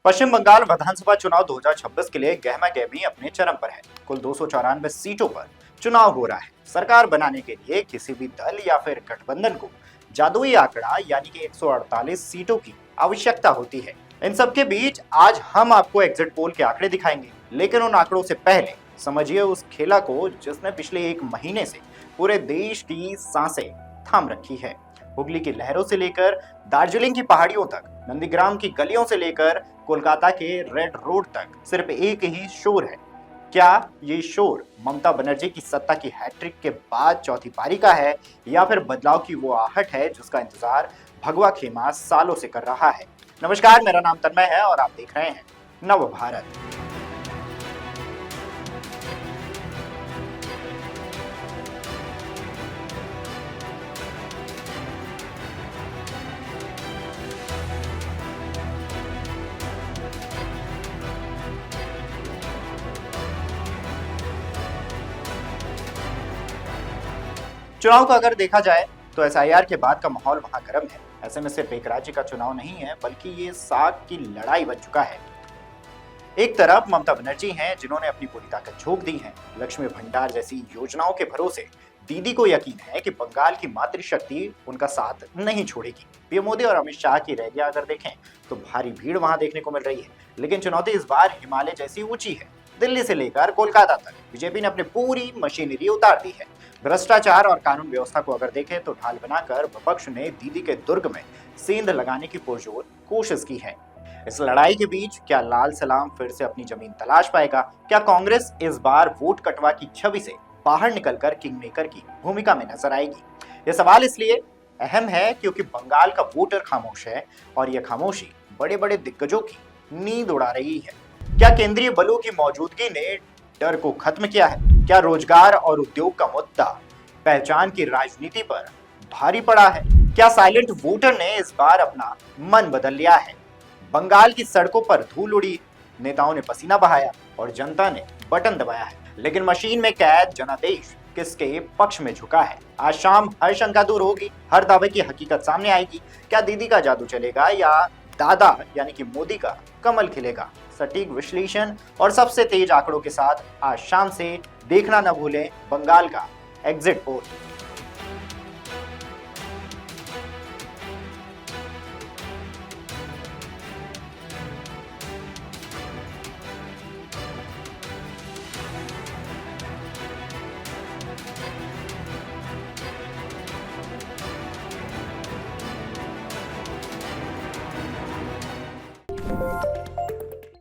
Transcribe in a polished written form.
पश्चिम बंगाल विधानसभा चुनाव 2026 के लिए गहमा गहमी अपने चरम पर है। कुल 294 सीटों पर चुनाव हो रहा है। सरकार बनाने के लिए किसी भी दल या फिर गठबंधन को जादुई आंकड़ा यानी कि 148 सीटों की आवश्यकता होती है। इन सबके बीच आज हम आपको एग्जिट पोल के आंकड़े दिखाएंगे, लेकिन उन आंकड़ों से पहले समझिए उस खेला को जिसने पिछले एक महीने से पूरे देश की सांसें थाम रखी है। हुगली की लहरों से लेकर दार्जिलिंग की पहाड़ियों तक, नंदीग्राम की गलियों से लेकर कोलकाता के रेड रोड तक सिर्फ एक ही शोर है। क्या ये शोर ममता बनर्जी की सत्ता की हैट्रिक के बाद चौथी पारी का है, या फिर बदलाव की वो आहट है जिसका इंतजार भगवा खेमा सालों से कर रहा है? नमस्कार, मेरा नाम तन्मय है और आप देख रहे हैं नव भारत। चुनाव का अगर देखा जाए तो एसआईआर के बाद का माहौल वहां गर्म है। ऐसे में सिर्फ एक राज्य का चुनाव नहीं है, बल्कि ये साख की लड़ाई बन चुका है। एक तरफ ममता बनर्जी हैं जिन्होंने अपनी पूरी ताकत झोंक दी है। लक्ष्मी भंडार जैसी योजनाओं के भरोसे दीदी को यकीन है कि बंगाल की मातृशक्ति उनका साथ नहीं छोड़ेगी। पीएम मोदी और अमित शाह की रैलियां अगर देखें तो भारी भीड़ वहां देखने को मिल रही है। लेकिन चुनौती इस बार हिमालय जैसी ऊंची है। दिल्ली से लेकर कोलकाता तक बीजेपी ने अपनी पूरी मशीनरी उतार दी है। भ्रष्टाचार और कानून व्यवस्था को अगर देखें तो ढाल बनाकर विपक्ष ने दीदी के दुर्ग में सेंध लगाने की पुरजोर कोशिश की है। इस लड़ाई के बीच क्या लाल सलाम फिर से अपनी जमीन तलाश पाएगा? क्या कांग्रेस इस बार वोट कटवा की छवि से बाहर निकलकर किंग मेकर की भूमिका में नजर आएगी? यह सवाल इसलिए अहम है क्योंकि बंगाल का वोटर खामोश है और यह खामोशी बड़े बड़े दिग्गजों की नींद उड़ा रही है। क्या केंद्रीय बलों की मौजूदगी ने डर को खत्म किया है? क्या रोजगार और उद्योग का मुद्दा पहचान की राजनीति पर भारी पड़ा है? क्या साइलेंट वोटर ने इस बार अपना मन बदल लिया है? बंगाल की सड़कों पर धूल उड़ी, नेताओं ने पसीना बहाया और जनता ने बटन दबाया है, लेकिन मशीन में कैद जनादेश किसके पक्ष में झुका है? आज शाम हर शंका दूर होगी, हर दावे की हकीकत सामने आएगी। क्या दीदी का जादू चलेगा या दादा यानी कि मोदी का कमल खिलेगा? सटीक विश्लेषण और सबसे तेज आंकड़ों के साथ आज शाम से देखना न भूलें बंगाल का एग्जिट पोल।